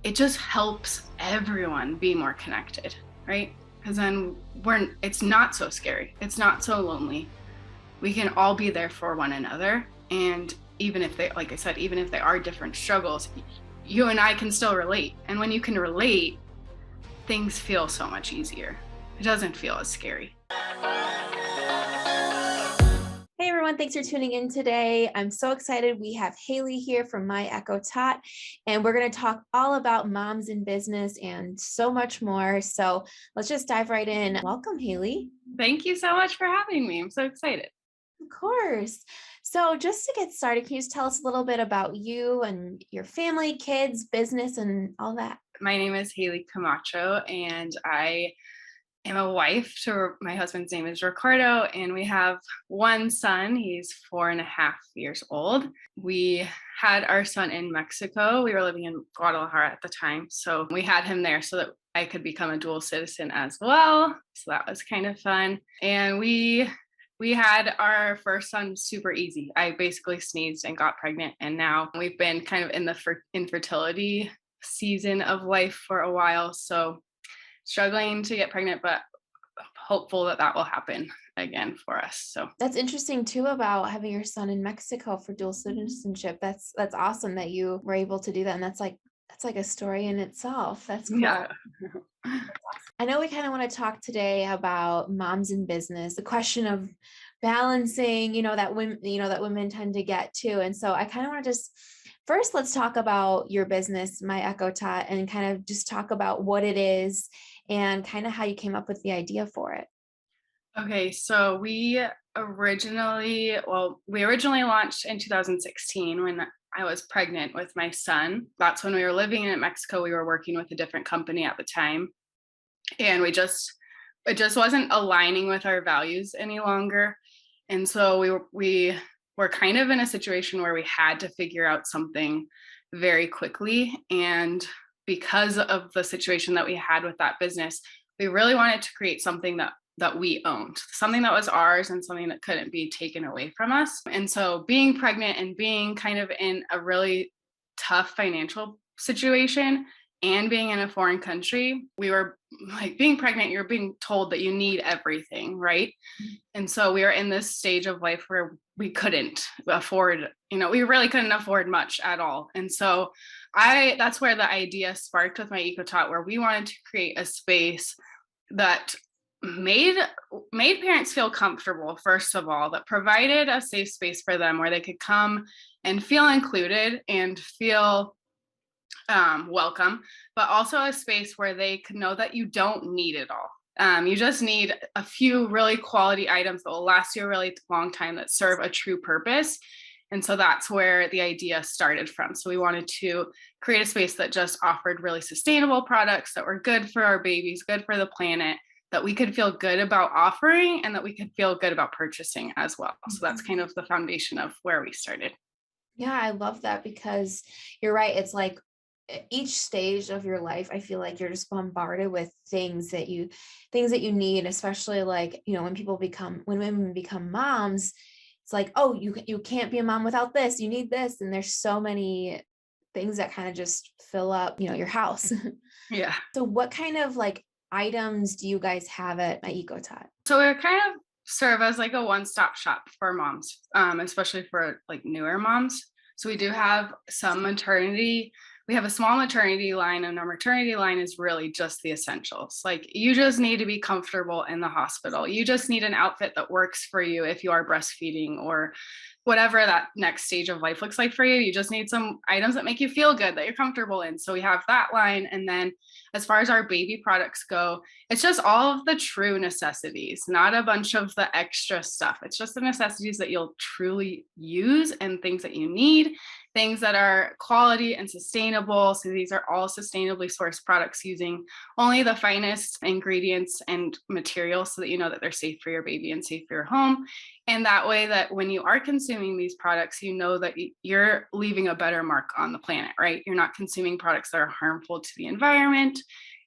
it just helps everyone be more connected, right? Because then it's not so scary. It's not so lonely. We can all be there for one another. And even if they, like I said, even if they are different struggles, you and I can still relate. And when you can relate, things feel so much easier. It doesn't feel as scary. Hey everyone, thanks for tuning in today. I'm so excited. We have Halie here from My Eco Tot, and we're going to talk all about moms in business and so much more. So let's just dive right in. Welcome, Halie. Thank you so much for having me. I'm so excited. Of course. So just to get started, can you just tell us a little bit about you and your family, kids, business, and all that? My name is Halie Camacho, and I am a wife to my husband's name is Ricardo, and we have one son. He's 4.5 years old. We had our son in Mexico. We were living in Guadalajara at the time. So we had him there so that I could become a dual citizen as well. So that was kind of fun. And we had our first son super easy. I basically sneezed and got pregnant. And now we've been kind of in the infertility season of life for a while. So struggling to get pregnant, but hopeful that that will happen again for us. So That's interesting too about having your son in Mexico for dual citizenship. That's awesome that you were able to do that. And that's like a story in itself. That's cool. yeah. I know we kind of want to talk today about moms in business, the question of balancing, that women tend to get to. And so I kind of want to just first let's talk about your business, My Eco Tot, and kind of just talk about what it is and kind of how you came up with the idea for it. Okay, so we originally launched in 2016 when I was pregnant with my son. That's when we were living in Mexico. We were working with a different company at the time, and it just wasn't aligning with our values any longer. And so we were kind of in a situation where we had to figure out something very quickly. And because of the situation that we had with that business, we really wanted to create something that we owned, something that was ours and something that couldn't be taken away from us. And so being pregnant and being kind of in a really tough financial situation and being in a foreign country, we were like being pregnant, you're being told that you need everything, right? And so we were in this stage of life where we couldn't afford, we really couldn't afford much at all. And so that's where the idea sparked with my EcoTot, where we wanted to create a space that made parents feel comfortable, first of all, that provided a safe space for them where they could come and feel included and feel welcome, but also a space where they could know that you don't need it all. You just need a few really quality items that will last you a really long time that serve a true purpose. And so that's where the idea started from. So we wanted to create a space that just offered really sustainable products that were good for our babies, good for the planet, that we could feel good about offering and that we could feel good about purchasing as well. So that's kind of the foundation of where we started. Yeah, I love that because you're right. It's like each stage of your life, I feel like you're just bombarded with things that you need, especially like, when women become moms, it's like, oh, you can't be a mom without this. You need this. And there's so many things that kind of just fill up, your house. Yeah. So what kind of like items do you guys have at my EcoTot? So we kind of serve as like a one-stop shop for moms, especially for like newer moms. So we do have some maternity. We have a small maternity line, and our maternity line is really just the essentials. Like you just need to be comfortable in the hospital. You just need an outfit that works for you if you are breastfeeding or whatever that next stage of life looks like for you. You just need some items that make you feel good, that you're comfortable in. So we have that line. And then as far as our baby products go, it's just all of the true necessities, not a bunch of the extra stuff. It's just the necessities that you'll truly use and things that you need, things that are quality and sustainable. So these are all sustainably sourced products using only the finest ingredients and materials so that you know that they're safe for your baby and safe for your home. And that way that when you are consuming these products, you know that you're leaving a better mark on the planet, right? You're not consuming products that are harmful to the environment.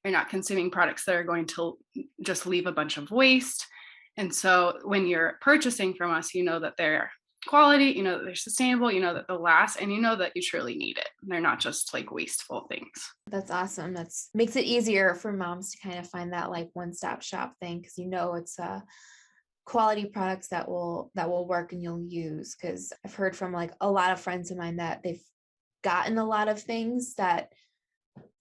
You're not consuming products that are going to just leave a bunch of waste. And so when you're purchasing from us, you know that they're quality, you know that they're sustainable, you know that they'll last, and you know that you truly need it. They're not just like wasteful things. That's awesome. That's makes it easier for moms to kind of find that like one-stop shop thing because you know it's quality products that will work and you'll use. Because I've heard from like a lot of friends of mine that they've gotten a lot of things that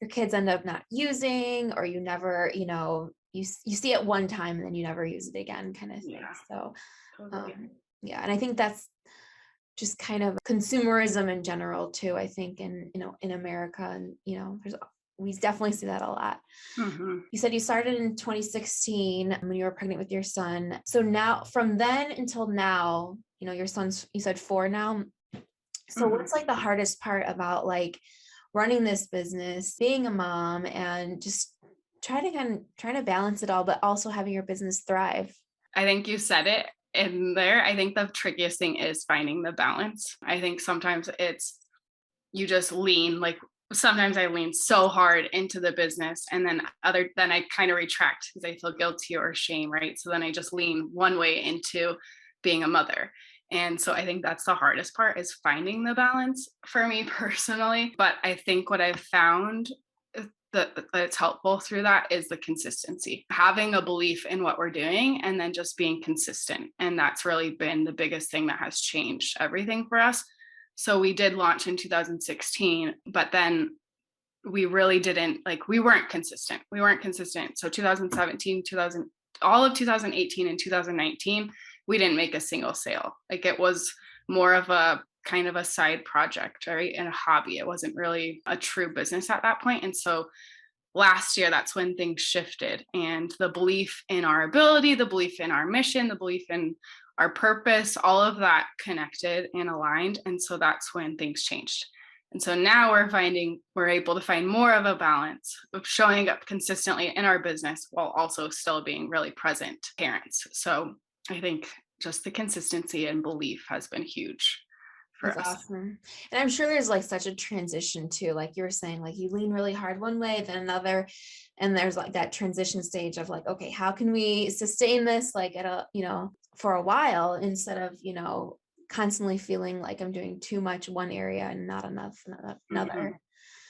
your kids end up not using, or you never, you see it one time and then you never use it again, kind of thing. Yeah, So totally. yeah, and I think that's just kind of consumerism in general too. I think in America, and there's we definitely see that a lot. Hmm. You said you started in 2016 when you were pregnant with your son. So now, from then until now, your son's, you said 4 now. So Hmm. what's like the hardest part about like running this business, being a mom, and just trying to balance it all, but also having your business thrive? I think you said it in there. I think the trickiest thing is finding the balance. I think sometimes it's you just lean like sometimes I lean so hard into the business and then I kind of retract because I feel guilty or shame, right? So then I just lean one way into being a mother. And so I think that's the hardest part is finding the balance for me personally. But I think what I've found that it's helpful through that is the consistency, having a belief in what we're doing and then just being consistent. And that's really been the biggest thing that has changed everything for us. So we did launch in 2016, but then we really didn't like we weren't consistent. We weren't consistent. So 2017, 2000, all of 2018 and 2019, we didn't make a single sale. Like it was more of a kind of a side project, right? And a hobby. It wasn't really a true business at that point. And so last year, that's when things shifted and the belief in our ability, the belief in our mission, the belief in our purpose, all of that connected and aligned. And so that's when things changed. And so now we're able to find more of a balance of showing up consistently in our business while also still being really present parents. So I think just the consistency and belief has been huge for That's us. awesome. And I'm sure there's like such a transition too. Like you were saying, like you lean really hard one way, then another. And there's like that transition stage of like, okay, how can we sustain this like at a, for a while instead of, constantly feeling like I'm doing too much one area and not enough Hmm. another.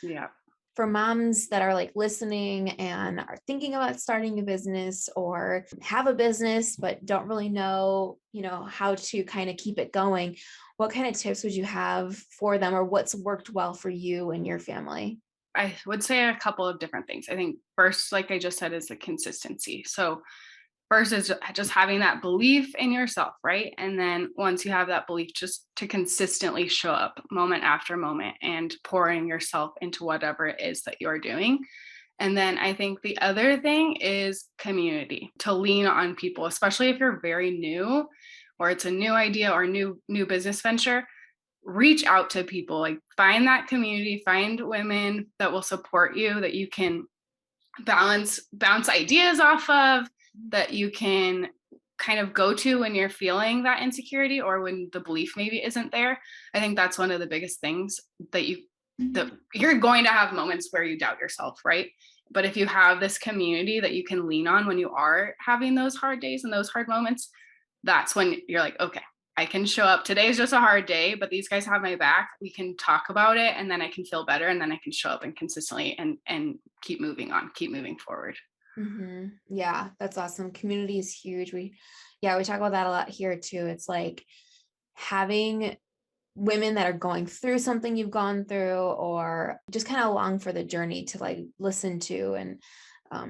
Yeah. For moms that are like listening and are thinking about starting a business or have a business but don't really know, how to kind of keep it going, what kind of tips would you have for them, or what's worked well for you and your family? I would say a couple of different things. I think first, like I just said, is the consistency. So first is just having that belief in yourself, right? And then once you have that belief, just to consistently show up moment after moment and pouring yourself into whatever it is that you're doing. And then I think the other thing is community, to lean on people, especially if you're very new or it's a new idea or new business venture. Reach out to people, like find that community, find women that will support you, that you can bounce ideas off of, that you can kind of go to when you're feeling that insecurity or when the belief maybe isn't there. I think that's one of the biggest things that you're going to have moments where you doubt yourself, right? But if you have this community that you can lean on when you are having those hard days and those hard moments, that's when you're like, okay, I can show up. Today is just a hard day, but these guys have my back. We can talk about it and then I can feel better and then I can show up and consistently and keep moving on, keep moving forward. Yeah, that's awesome. Community is huge. We talk about that a lot here too. It's like having women that are going through something you've gone through, or just kind of along for the journey to like listen to. And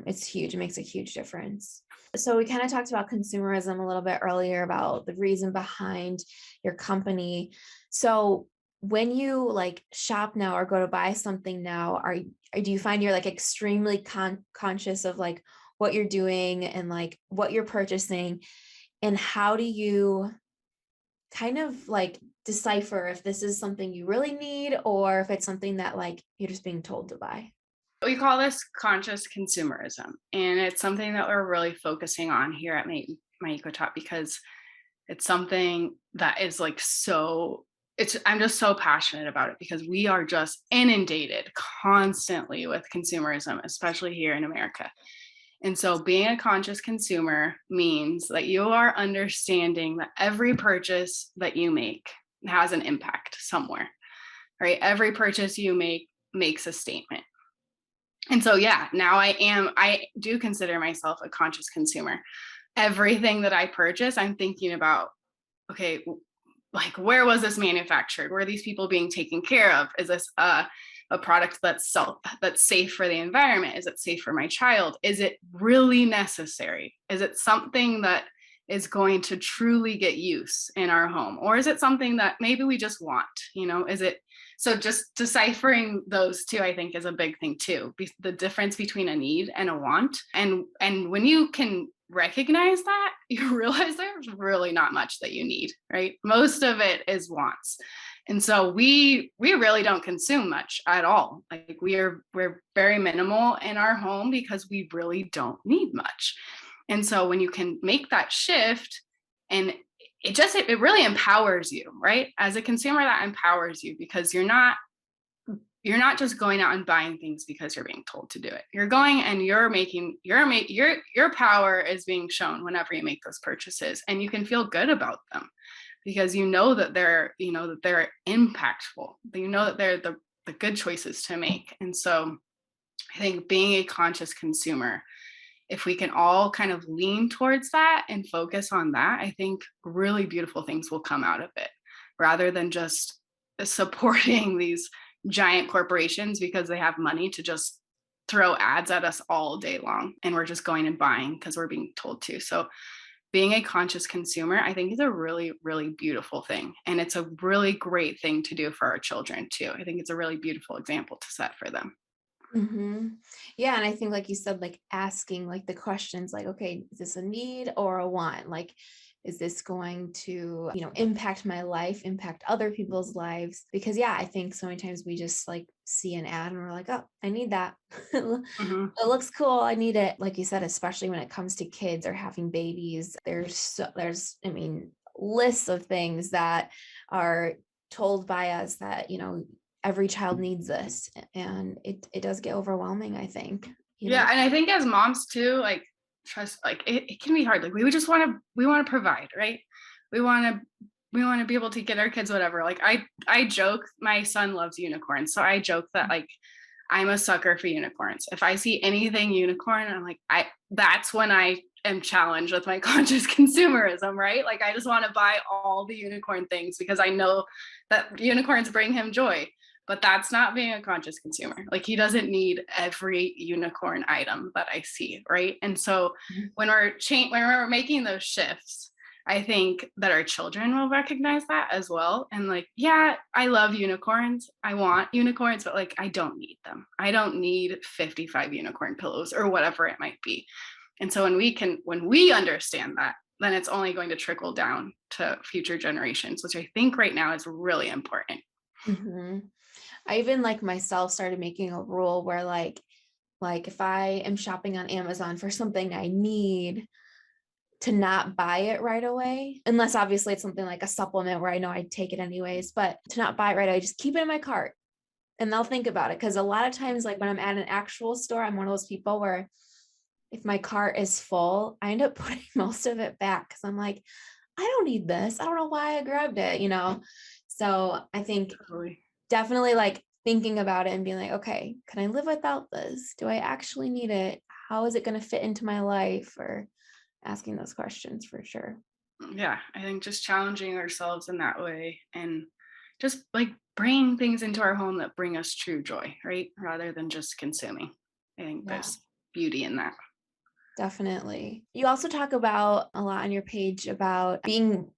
it's huge. It makes a huge difference. So we kind of talked about consumerism a little bit earlier about the reason behind your company. So when you like shop now or go to buy something now, do you find you're like extremely conscious of like what you're doing and like what you're purchasing, and how do you kind of like decipher if this is something you really need or if it's something that like you're just being told to buy? We call this conscious consumerism. And it's something that we're really focusing on here at my Eco Tot because it's something that is like so I'm just so passionate about it because we are just inundated constantly with consumerism, especially here in America. And so being a conscious consumer means that you are understanding that every purchase that you make has an impact somewhere, right? Every purchase you make makes a statement. And so, yeah, now I do consider myself a conscious consumer. Everything that I purchase, I'm thinking about, okay, like where was this manufactured? Were these people being taken care of? Is this a product that's safe for the environment? Is it safe for my child? Is it really necessary? Is it something that is going to truly get use in our home, or is it something that maybe we just want? Is it so? Just deciphering those two, I think, is a big thing too. The difference between a need and a want, and when you can recognize that, you realize there's really not much that you need, right? Most of it is wants. And so we really don't consume much at all. Like we're very minimal in our home because we really don't need much. And so when you can make that shift, and it really empowers you, right? As a consumer, that empowers you because you're not just going out and buying things because you're being told to do it. You're going and you're making your power is being shown whenever you make those purchases, and you can feel good about them because they're impactful. You know that they're the good choices to make. And so I think being a conscious consumer, if we can all kind of lean towards that and focus on that, I think really beautiful things will come out of it rather than just supporting these giant corporations because they have money to just throw ads at us all day long and we're just going and buying because we're being told to. So being a conscious consumer, I think, is a really, really beautiful thing. And it's a really great thing to do for our children too. I think it's a really beautiful example to set for them. Hmm. Yeah, and I think, like you said, like asking like the questions, like, okay, is this a need or a want? Like, is this going to, impact my life, impact other people's lives? Because yeah, I think so many times we just like see an ad and we're like, oh, I need that. Mhm. It looks cool. I need it. Like you said, especially when it comes to kids or having babies, I mean, lists of things that are told by us that, every child needs this, and it does get overwhelming, I think, Yeah, and I think as moms too, like trust, like it can be hard. Like we want to provide, right? We want to we want to be able to get our kids whatever. Like I joke, my son loves unicorns, so I joke that like I'm a sucker for unicorns. If I see anything unicorn, I'm like that's when I am challenged with my conscious consumerism, right? Like I just want to buy all the unicorn things because I know that unicorns bring him joy. But that's not being a conscious consumer. Like he doesn't need every unicorn item that I see, right? And so when we're making those shifts, I think that our children will recognize that as well. And like, yeah, I love unicorns. I want unicorns, but like I don't need them. I don't need 55 unicorn pillows or whatever it might be. And so when we understand that, then it's only going to trickle down to future generations, which I think right now is really important. Hmm. I even like myself started making a rule where like if I am shopping on Amazon for something I need, to not buy it right away, unless obviously it's something like a supplement where I know I'd take it anyways, but to not buy it right away, just keep it in my cart and they'll think about it. Because a lot of times, like when I'm at an actual store, I'm one of those people where if my cart is full, I end up putting most of it back because I'm like, I don't need this. I don't know why I grabbed it. So I think Totally. definitely like thinking about it and being like, okay, can I live without this? Do I actually need it? How is it going to fit into my life? Or asking those questions for sure. Yeah, I think just challenging ourselves in that way and just like bringing things into our home that bring us true joy, right? Rather than just consuming. I think Yeah, there's beauty in that. definitely. You also talk about a lot on your page about being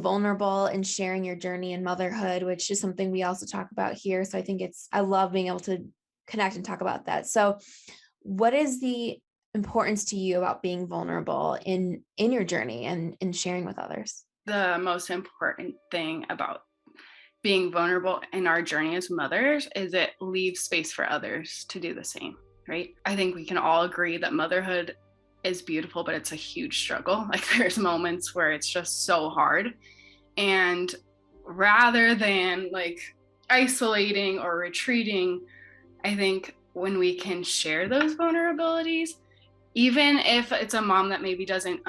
vulnerable and sharing your journey in motherhood, which is something we also talk about here. So I think I love being able to connect and talk about that. So what is the importance to you about being vulnerable in your journey and in sharing with others? The most important thing about being vulnerable in our journey as mothers is it leaves space for others to do the same, right? I think we can all agree that motherhood is beautiful, but it's a huge struggle. Like there's moments where it's just so hard. And rather than like isolating or retreating, I think when we can share those vulnerabilities, even if it's a mom that maybe doesn't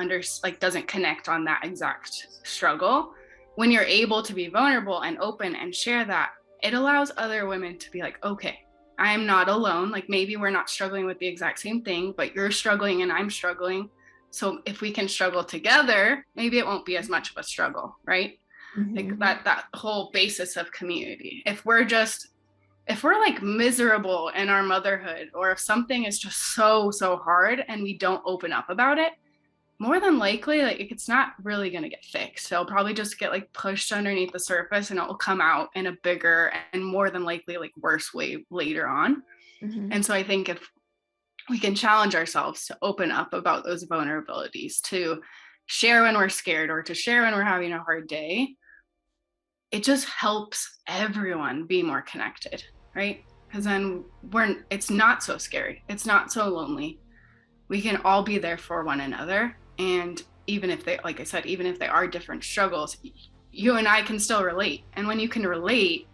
connect on that exact struggle, when you're able to be vulnerable and open and share that, it allows other women to be like, okay, I am not alone. Like maybe we're not struggling with the exact same thing, but you're struggling and I'm struggling. So if we can struggle together, maybe it won't be as much of a struggle, right? Like Mhm. that whole basis of community. If we're like miserable in our motherhood, or if something is just so hard and we don't open up about it, more than likely like it's not really going to get fixed. It'll probably just get like pushed underneath the surface, and it will come out in a bigger and more than likely like worse way later on. Mhm. And so I think if we can challenge ourselves to open up about those vulnerabilities, to share when we're scared or to share when we're having a hard day, it just helps everyone be more connected, right? Because then it's not so scary, it's not so lonely. We can all be there for one another, and even if they, like I said, even if they are different struggles, you and I can still relate. And when you can relate,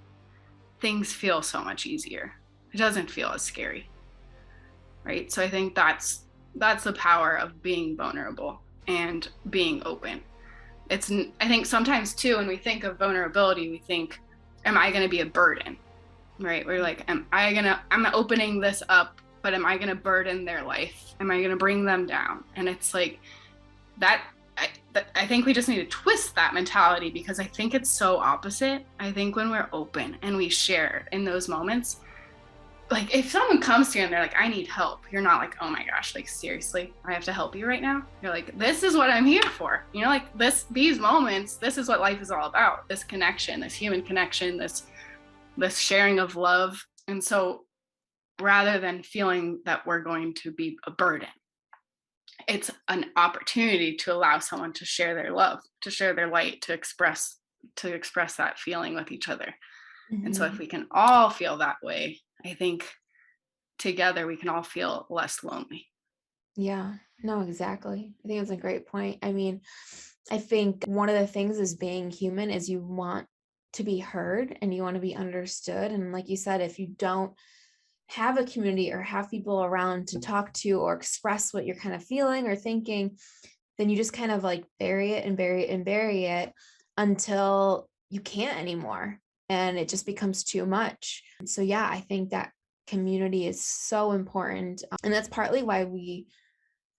things feel so much easier. It doesn't feel as scary, right? So I think that's the power of being vulnerable and being open. It's I think sometimes too when we think of vulnerability, we think, am I going to be a burden, right? We're like, I'm opening this up, but am I going to burden their life? Am I going to bring them down? And it's like that I think we just need to twist that mentality, because I think it's so opposite. I think when we're open and we share in those moments, like if someone comes to you and they're like, I need help, you're not like, oh my gosh, like seriously, I have to help you right now. You're like, this is what I'm here for. Like these moments, this is what life is all about. This connection, this human connection, this sharing of love. And so rather than feeling that we're going to be a burden, it's an opportunity to allow someone to share their love, to share their light, to express that feeling with each other. And so if Mhm. we can all feel that way, I think together we can all feel less lonely. Yeah, no, exactly. I think it's a great point. I mean, I think one of the things is being human is you want to be heard and you want to be understood. And like you said, if you don't have a community or have people around to talk to or express what you're kind of feeling or thinking, then you just kind of like bury it and bury it and bury it until you can't anymore. And it just becomes too much. So, yeah, I think that community is so important. And that's partly why we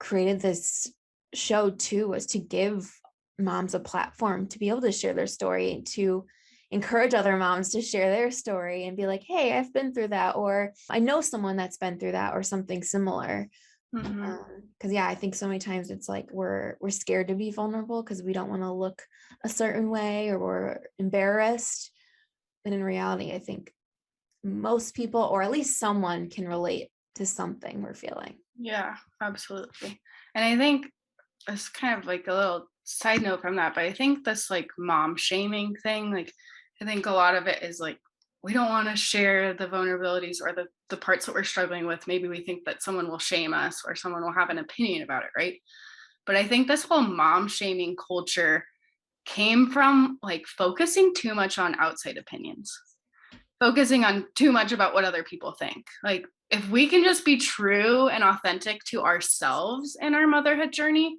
created this show too, was to give moms a platform to be able to share their story, to encourage other moms to share their story and be like, hey, I've been through that, or I know someone that's been through that, or something similar. Mm-hmm. Because yeah, I think so many times it's like we're scared to be vulnerable because we don't want to look a certain way or we're embarrassed. But in reality, I think most people, or at least someone, can relate to something we're feeling. Yeah, absolutely. And I think it's kind of like a little side note from that, but I think this like mom shaming thing, like I think a lot of it is like we don't want to share the vulnerabilities or the parts that we're struggling with. Maybe we think that someone will shame us or someone will have an opinion about it, right? But I think this whole mom shaming culture came from like focusing too much on outside opinions, focusing on too much about what other people think. Like, if we can just be true and authentic to ourselves in our motherhood journey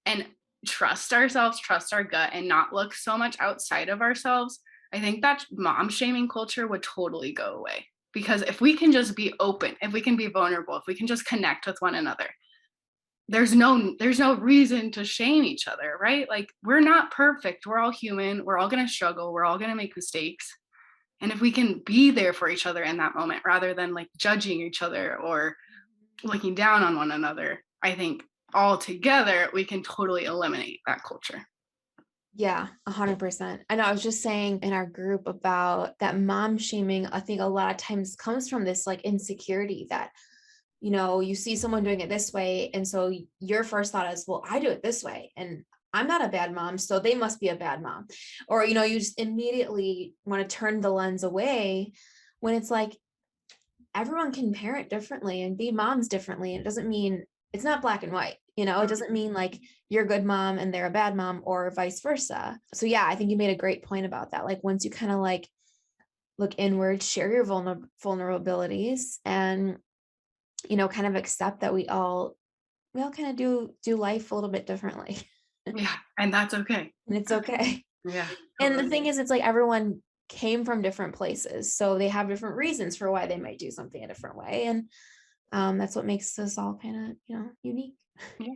and trust ourselves, trust our gut, and not look so much outside of ourselves, I think that mom shaming culture would totally go away. Because if we can just be open, if we can be vulnerable, if we can just connect with one another, there's no reason to shame each other, right? Like we're not perfect. We're all human. We're all going to struggle. We're all going to make mistakes. And if we can be there for each other in that moment rather than like judging each other or looking down on one another, I think all together we can totally eliminate that culture. Yeah, 100%. I know I was just saying in our group about that mom shaming, I think a lot of times comes from this like insecurity that, you see someone doing it this way. And so your first thought is, well, I do it this way. And I'm not a bad mom, so they must be a bad mom. Or, you just immediately want to turn the lens away when it's like everyone can parent differently and be moms differently. It doesn't mean it's not black and white. It doesn't mean like you're a good mom and they're a bad mom or vice versa. So yeah, I think you made a great point about that. Like once you kind of like look inward, share your vulnerabilities and kind of accept that we all we all kind of do life a little bit differently. Yeah, and that's okay. And it's okay. Yeah, And the totally. thing is, it's like everyone came from different places, so they have different reasons for why they might do something a different way, and that's what makes us all kind of, unique. Yeah,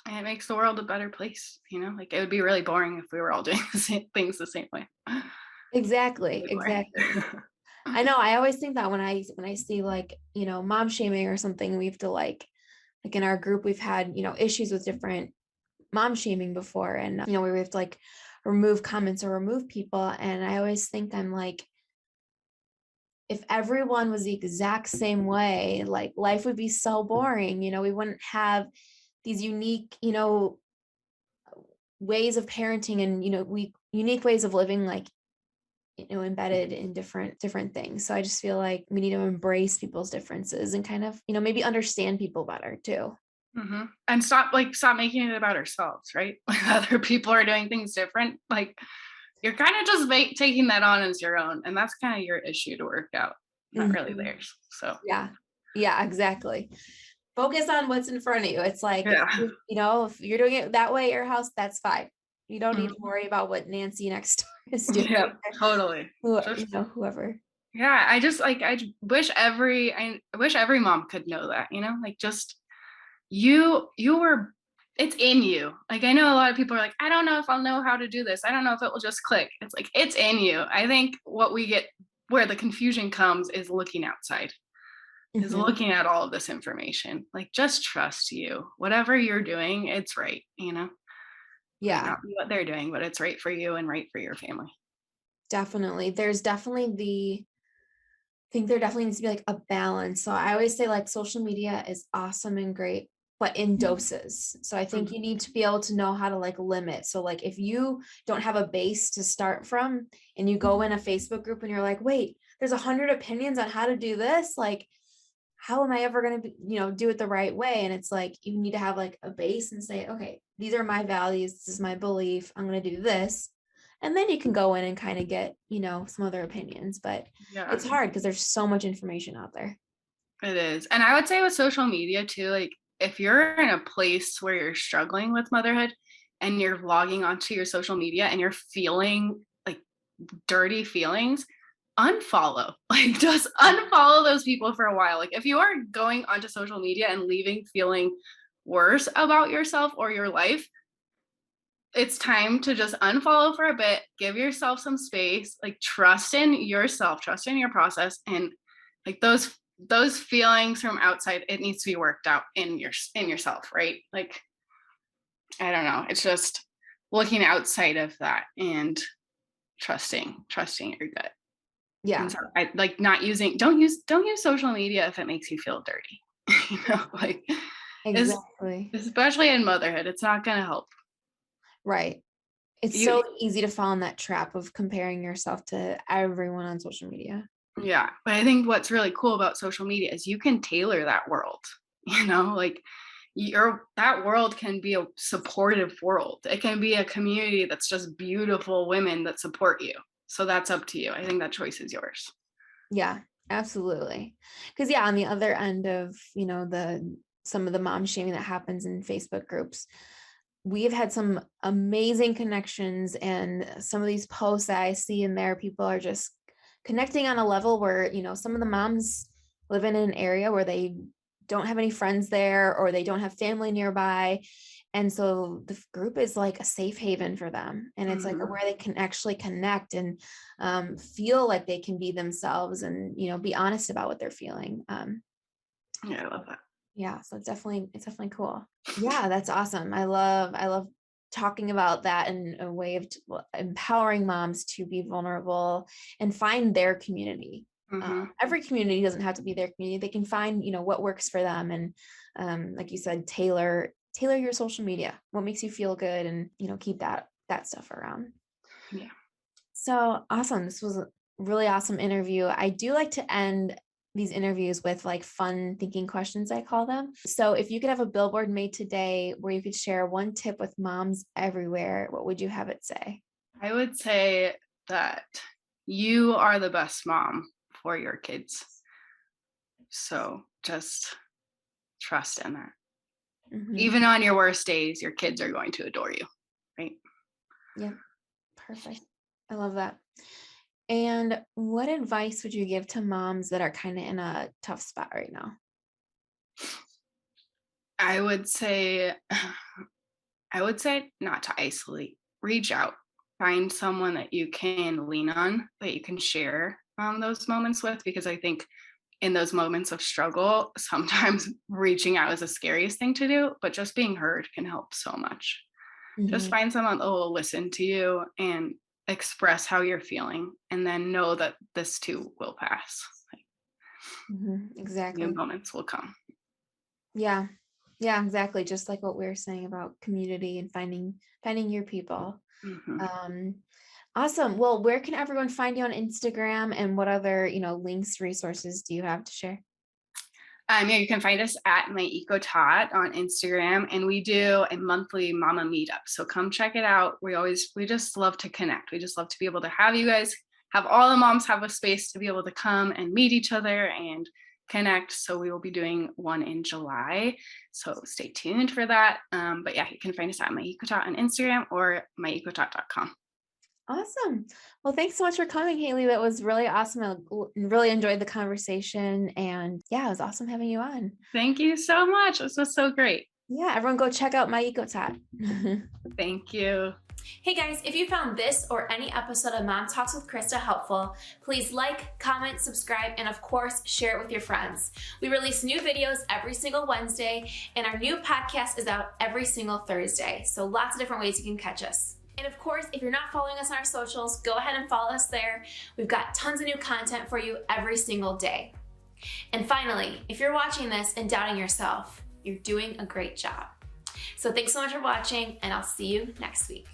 and it makes the world a better place, like, it would be really boring if we were all doing the same things the same way. Exactly, Really exactly. boring. I know. I always think that when I see like, mom shaming or something, we have to like in our group, we've had, issues with different mom shaming before. And, where we have to like remove comments or remove people. And I always think I'm like, if everyone was the exact same way, like life would be so boring. We wouldn't have these unique, ways of parenting and, we unique ways of living, like, embedded in different things. So I just feel like we need to embrace people's differences and kind of, maybe understand people better too. And stop making it about ourselves, right? Like other people are doing things different. Like you're kind of just taking that on as your own, and that's kind of your issue to work out, not really Mhm. theirs. So Yeah. Yeah, exactly. Focus on what's in front of you. It's like yeah. if you're doing it that way at your house, that's fine. You don't need to Mhm. worry about what Nancy next door is doing. Yeah, totally. Who, Just whoever. yeah, I wish every mom could know that, like just you were it's in you. Like I know a lot of people are like, I don't know if I'll know how to do this. I don't know if it will just click. It's like it's in you. I think what we get where the confusion comes is looking outside, is Mhm. looking at all of this information. Like just trust you. Whatever you're doing, it's right. Might Yeah, not be what they're doing, but it's right for you and right for your family. definitely. There's definitely think there definitely needs to be like a balance. So I always say like social media is awesome and great, but in doses. So I think Mhm. you need to be able to know how to like limit. So like if you don't have a base to start from and you go in a Facebook group and you're like, wait, there's 100 opinions on how to do this, like how am I ever going to do it the right way? And it's like you need to have like a base and say, okay, these are my values, this is my belief, I'm going to do this. And then you can go in and kind of get, some other opinions, but Yeah. it's hard because there's so much information out there. It is. And I would say with social media too, like if you're in a place where you're struggling with motherhood and you're logging onto your social media and you're feeling like dirty feelings, unfollow. Like just unfollow those people for a while. Like if you are going onto social media and leaving feeling worse about yourself or your life, it's time to just unfollow for a bit, give yourself some space, like trust in yourself, trust in your process, and like those feelings from outside, it needs to be worked out in yourself, right? Like I don't know, it's just looking outside of that and trusting your gut. And Yeah, so I like not using don't use social media if it makes you feel dirty. Like es- exactly. especially in motherhood, it's not going to help Right. It's you. so easy to fall in that trap of comparing yourself to everyone on social media. Yeah, but I think what's really cool about social media is you can tailor that world, like that world can be a supportive world. It can be a community that's just beautiful women that support you. So that's up to you. I think that choice is yours. Yeah, absolutely. Because yeah, on the other end of, the some of the mom shaming that happens in Facebook groups, we've had some amazing connections, and some of these posts that I see in there, people are just connecting on a level where, some of the moms live in an area where they don't have any friends there or they don't have family nearby. And so the group is like a safe haven for them. And it's like Mhm. where they can actually connect and feel like they can be themselves and, be honest about what they're feeling. Yeah, I love that. Yeah, so it's definitely cool. Yeah, that's awesome. I love talking about that in a way of empowering moms to be vulnerable and find their community. Mhm. Every community doesn't have to be their community. They can find, what works for them, and like you said, tailor your social media. What makes you feel good, and keep that stuff around. Yeah. So awesome. This was a really awesome interview. I do like to end these interviews with like fun thinking questions, I call them. So if you could have a billboard made today where you could share one tip with moms everywhere, what would you have it say? I would say that you are the best mom for your kids. So just trust in that. Mhm. Even on your worst days, your kids are going to adore you, right? Yep. Perfect. I love that. And what advice would you give to moms that are kind of in a tough spot right now? I would say I would say not to isolate. Reach out. Find someone that you can lean on, that you can share those moments with, because I think in those moments of struggle, sometimes reaching out is the scariest thing to do, but just being heard can help so much. Just Mhm. find someone that will listen to you and express how you're feeling, and then know that this too will pass. Like, Mhm. new Exactly. moments will come. Yeah. Yeah, exactly. Just like what we were saying about community and finding your people. Mhm. Um, awesome. Well, where can everyone find you on Instagram and what other, links, resources do you have to share? Yeah, you can find us at my Eco Tot on Instagram, and we do a monthly mama meetup. So come check it out. We just love to connect. We just love to be able to have you guys have all the moms have a space to be able to come and meet each other and connect. So we will be doing one in July. So stay tuned for that. But yeah, you can find us at my Eco Tot on Instagram or myecotot.com. Awesome. Well, thanks so much for coming, Haley. That was really awesome. Really enjoyed the conversation. And yeah, it was awesome having you on. Thank you so much. This was so great. Yeah, everyone go check out my EcoTat. Thank you. Hey guys, if you found this or any episode of Mom Talks with Krista helpful, please like, comment, subscribe, and of course, share it with your friends. We release new videos every single Wednesday, and our new podcast is out every single Thursday. So lots of different ways you can catch us. And of course, if you're not following us on our socials, go ahead and follow us there. We've got tons of new content for you every single day. And finally, if you're watching this and doubting yourself, you're doing a great job. So thanks so much for watching, and I'll see you next week.